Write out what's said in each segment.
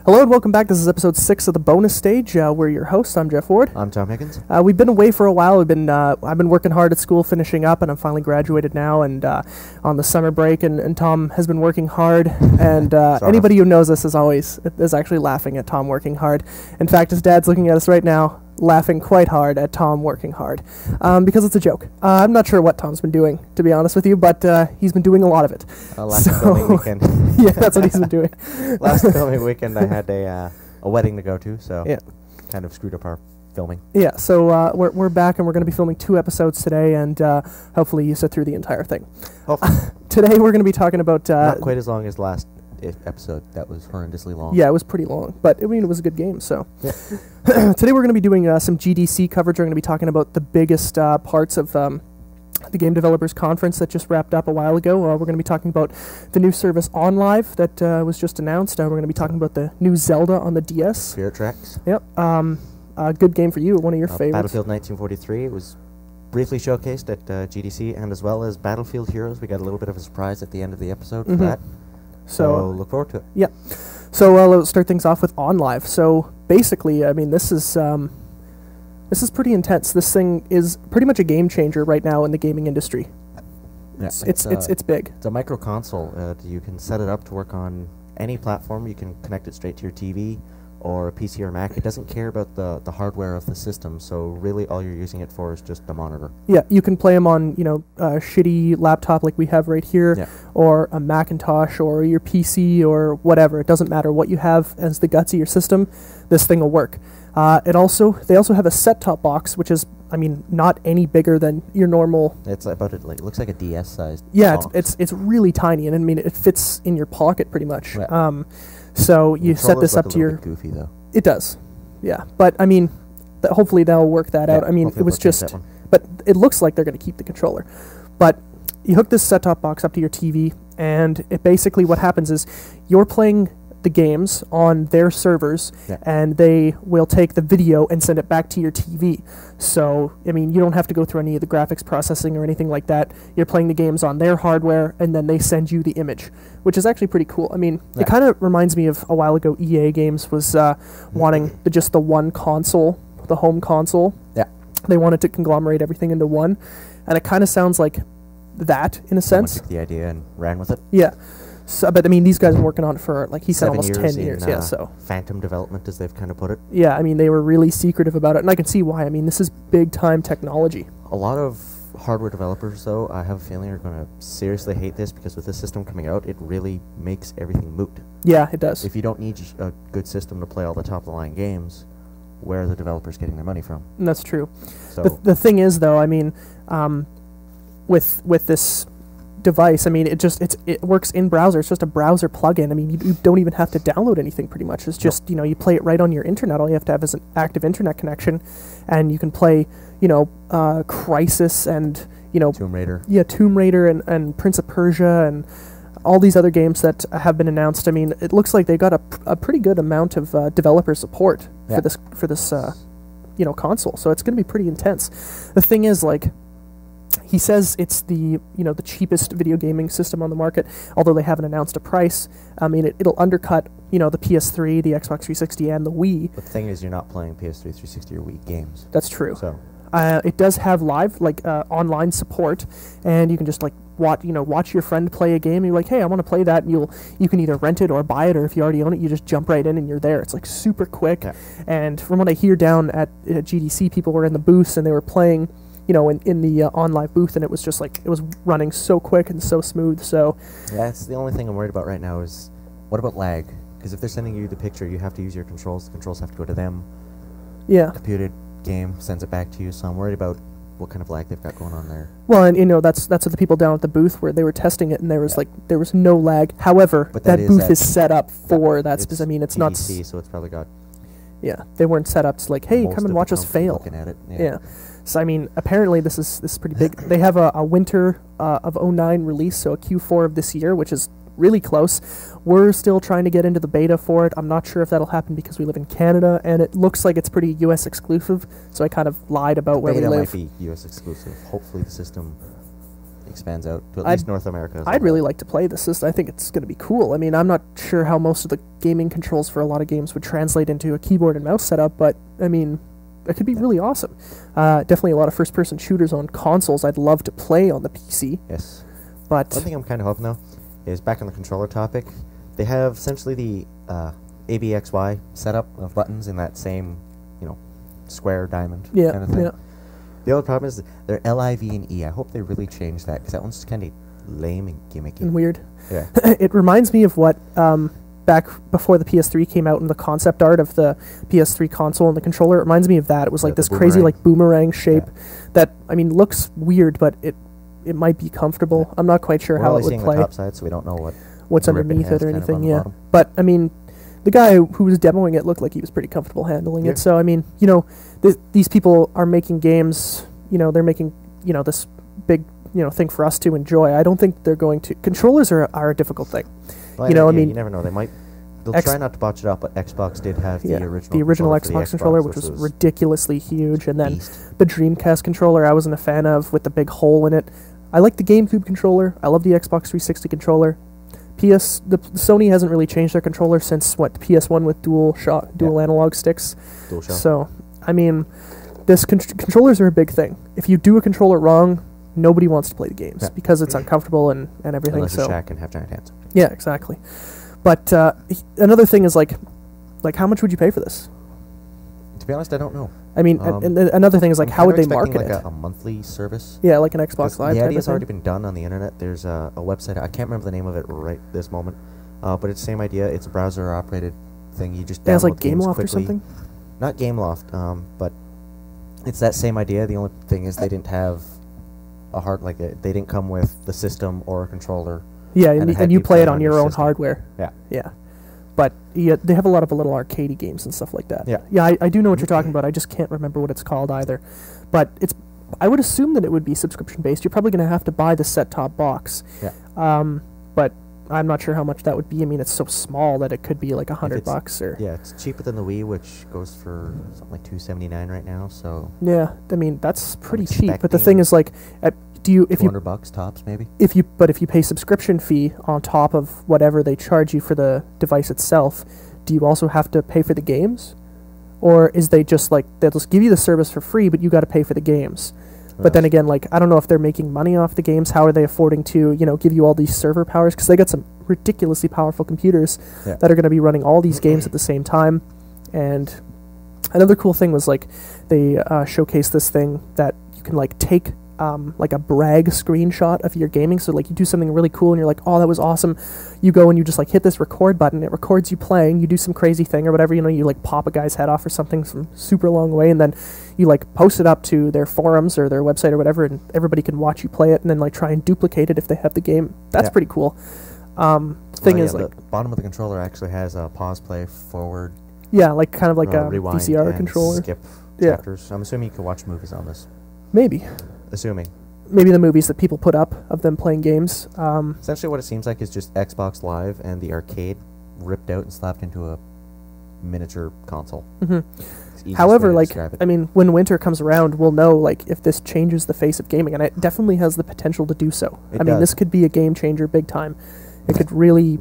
Hello and welcome back. This is episode 6 of the bonus stage. We're your hosts. I'm Jeff Ward. I'm Tom Higgins. We've been away for a while. I've been working hard at school, finishing up, and I'm finally graduated now. And on the summer break, and Tom has been working hard. And anybody who knows us is actually laughing at Tom working hard. In fact, his dad's looking at us right now, laughing quite hard at Tom working hard, because it's a joke. I'm not sure what Tom's been doing, to be honest with you, but he's been doing a lot of it. Last filming weekend. Yeah, that's what he's been doing. Last filming weekend, I had a wedding to go to, so yeah, kind of screwed up our filming. Yeah, so we're back, and we're going to be filming 2 episodes today, and hopefully you sit through the entire thing. Today we're going to be talking about... not quite as long as last episode. That was horrendously long. Yeah, it was pretty long, but I mean, it was a good game, so... Yeah. Today we're going to be doing some GDC coverage. We're going to be talking about the biggest parts of the Game Developers Conference that just wrapped up a while ago. We're going to be talking about the new service Onlive that was just announced. We're going to be talking about the new Zelda on the DS. Spirit Tracks. Yep. A good game for you, one of your favorites. Battlefield 1943. It was briefly showcased at GDC, and as well as Battlefield Heroes. We got a little bit of a surprise at the end of the episode for that. So look forward to it. Yeah. So let's start things off with OnLive. So basically, I mean, this is pretty intense. This thing is pretty much a game changer right now in the gaming industry. Yeah, it's big. It's a micro console. You can set it up to work on any platform. You can connect it straight to your TV or a PC or Mac. It doesn't care about the hardware of the system, so really all you're using it for is just a monitor. Yeah, you can play them on, a shitty laptop like we have right here, or a Macintosh or your PC or whatever. It doesn't matter what you have as the guts of your system, this thing will work. They also have a set-top box, which is, I mean, not any bigger than your normal... It's about it looks like a DS-sized box. Yeah, it's really tiny, and I mean, it fits in your pocket pretty much. Yeah. So you set this up to your... goofy, though. It does, yeah. But, I mean, hopefully they'll work that out. I mean, it was just... But it looks like they're going to keep the controller. But you hook this set-top box up to your TV, and it basically what happens is you're playing the games on their servers, and they will take the video and send it back to your TV. So, I mean, you don't have to go through any of the graphics processing or anything like that. You're playing the games on their hardware, and then they send you the image, which is actually pretty cool. I mean, it kind of reminds me of a while ago EA Games was wanting just the one console, the home console. Yeah. They wanted to conglomerate everything into one, and it kind of sounds like that in a sense. Someone took the idea and ran with it. Yeah. So, but I mean, these guys have been working on it for, like he said, almost 10 years. In, yeah, so phantom development, as they've kind of put it. Yeah, I mean, they were really secretive about it, and I can see why. I mean, this is big time technology. A lot of hardware developers, though, I have a feeling are going to seriously hate this, because with this system coming out, it really makes everything moot. Yeah, it does. If you don't need a good system to play all the top of the line games, where are the developers getting their money from? And that's true. So the thing is, though, I mean, with this device, I mean, it works in browser. It's just a browser plugin. I mean, you don't even have to download anything pretty much. It's just, you play it right on your internet. All you have to have is an active internet connection, and you can play, Crysis and, Tomb Raider. Yeah, Tomb Raider and Prince of Persia and all these other games that have been announced. I mean, it looks like they got a pretty good amount of developer support for this console. So it's going to be pretty intense. The thing is, like, he says it's the cheapest video gaming system on the market, although they haven't announced a price. I mean, it'll undercut, the PS3, the Xbox 360, and the Wii. But the thing is, you're not playing PS3, 360, or Wii games. That's true. So it does have live, online support, and you can just, watch your friend play a game, and you're like, hey, I want to play that, and you can either rent it or buy it, or if you already own it, you just jump right in and you're there. It's, super quick. Yeah. And from what I hear down at GDC, people were in the booths, and they were playing in the OnLive booth, and it was just it was running so quick and so smooth. So yeah, it's the only thing I'm worried about right now is, what about lag? Because if they're sending you the picture, you have to use your controls. The controls have to go to them. Yeah. Computed game sends it back to you. So I'm worried about what kind of lag they've got going on there. Well, and that's what the people down at the booth where they were testing it, and there was there was no lag. However, that booth is set up for that specific. I mean, it's GDC, not. So it's probably got. Yeah, they weren't set up to hey, come and watch us fail. Looking at it. Yeah. So I mean, apparently this is pretty big. They have a winter of 09 release, so a Q4 of this year, which is really close. We're still trying to get into the beta for it. I'm not sure if that'll happen because we live in Canada, and it looks like it's pretty U.S. exclusive, so I kind of lied about where we live. Beta might be U.S. exclusive. Hopefully the system expands out to at least North America. I'd really like to play this. I think it's going to be cool. I mean, I'm not sure how most of the gaming controls for a lot of games would translate into a keyboard and mouse setup, but I mean, it could be really awesome. Definitely a lot of first-person shooters on consoles I'd love to play on the PC. Yes. But one thing I'm kind of hoping, though, is back on the controller topic, they have essentially the ABXY setup of buttons in that same, square diamond kind of thing. Yeah. The other problem is they're LIV and E. I hope they really change that, because that one's kind of lame and gimmicky. And weird. Yeah. It reminds me of what, back before the PS3 came out, and the concept art of the PS3 console and the controller, it reminds me of that. It was like this crazy boomerang shape that, I mean, looks weird, but it might be comfortable. I'm not quite sure how it would play. We're only seeing the top side, so we don't know what's underneath it or anything, But, I mean, the guy who was demoing it looked like he was pretty comfortable handling it. So, I mean, these people are making games, they're making, this big, thing for us to enjoy. I don't think they're going to... Controllers are a difficult thing. Well, I mean... You never know. They'll try not to botch it up, but Xbox did have the original Xbox controller, which was ridiculously huge. And then the Dreamcast controller I wasn't a fan of, with the big hole in it. I like the GameCube controller. I love the Xbox 360 controller. The Sony hasn't really changed their controller since the PS1 with dual analog sticks. So, I mean, controllers are a big thing. If you do a controller wrong, nobody wants to play the games because it's uncomfortable and everything. Unless you're Shaq and have giant hands. Yeah, exactly. But another thing is like how much would you pay for this? To be honest, I don't know. I mean, and another thing is like, how would they market it? Like a monthly service. Yeah, like an Xbox Live. The idea's already been done on the internet. There's a website. I can't remember the name of it right this moment, but it's the same idea. It's a browser-operated thing. You just download like games GameLoft quickly. Or something. Not GameLoft, but it's that same idea. The only thing is they didn't have a they didn't come with the system or a controller. Yeah, and you play it on your own hardware. Yeah. Yeah. But they have a lot of little arcadey games and stuff like that. Yeah. Yeah, I do know what you're talking about. I just can't remember what it's called either. But I would assume that it would be subscription-based. You're probably going to have to buy the set-top box. Yeah. But I'm not sure how much that would be. I mean, it's so small that it could be like $100 or... Yeah, it's cheaper than the Wii, which goes for something like $279 right now, so... Yeah, I mean, that's pretty cheap. But the thing is, like... $200 tops, maybe. If you pay subscription fee on top of whatever they charge you for the device itself, do you also have to pay for the games, or is they just like they'll just give you the service for free, but you got to pay for the games? But then again, like I don't know if they're making money off the games. How are they affording to give you all these server powers? Because they got some ridiculously powerful computers that are going to be running all these games at the same time. And another cool thing was like they showcased this thing that you can like take. Like a brag screenshot of your gaming. So like you do something really cool and you're like, oh, that was awesome. You go and you just like hit this record button. It records you playing. You do some crazy thing or whatever. You like pop a guy's head off or something from super long way, and then you like post it up to their forums or their website or whatever, and everybody can watch you play it and then like try and duplicate it if they have the game. That's pretty cool. Thing is like the bottom of the controller actually has a pause, play, forward. Yeah, like kind of like a rewind VCR controller. Skip chapters. I'm assuming you can watch movies on this. Maybe. Assuming. Maybe the movies that people put up of them playing games. Essentially what it seems like is just Xbox Live and the arcade ripped out and slapped into a miniature console. However, like, I mean, when winter comes around, we'll know, like, if this changes the face of gaming, and it definitely has the potential to do so. I mean, this could be a game changer big time. It could really,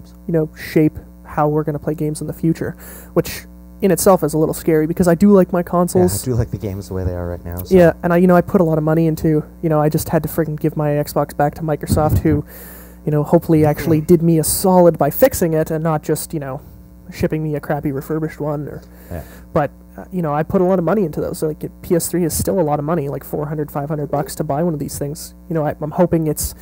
shape how we're going to play games in the future, which in itself is a little scary because I do like my consoles. Yeah, I do like the games the way they are right now. So. Yeah, and I put a lot of money into, I just had to friggin' give my Xbox back to Microsoft, who, hopefully actually did me a solid by fixing it and not just, shipping me a crappy refurbished one. But, I put a lot of money into those. So, like, PS3 is still a lot of money, like $400, $500 to buy one of these things. I'm hoping it's...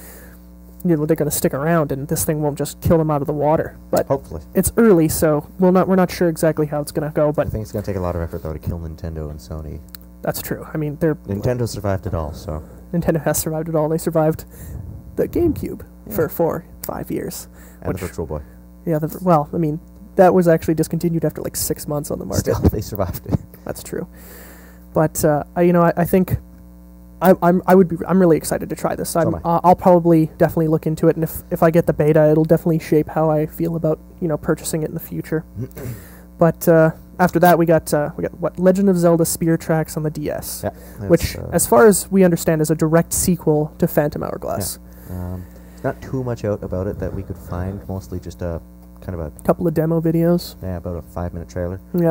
they're going to stick around and this thing won't just kill them out of the water. But hopefully. It's early, so we're not sure exactly how it's going to go. But I think it's going to take a lot of effort, though, to kill Nintendo and Sony. That's true. I mean, Nintendo survived it all, so... Nintendo has survived it all. They survived the GameCube for 4-5 years. And the Virtual Boy. Yeah, I mean, that was actually discontinued after like 6 months on the market. Still, they survived it. That's true. But, I think... I'm really excited to try this. I'll probably definitely look into it, and if I get the beta, it'll definitely shape how I feel about purchasing it in the future. But after that, we got what Legend of Zelda Spear Tracks on the DS, which, as far as we understand, is a direct sequel to Phantom Hourglass. Yeah. Not too much out about it that we could find. Mostly just a kind of a couple of demo videos. about a 5-minute trailer. Yeah.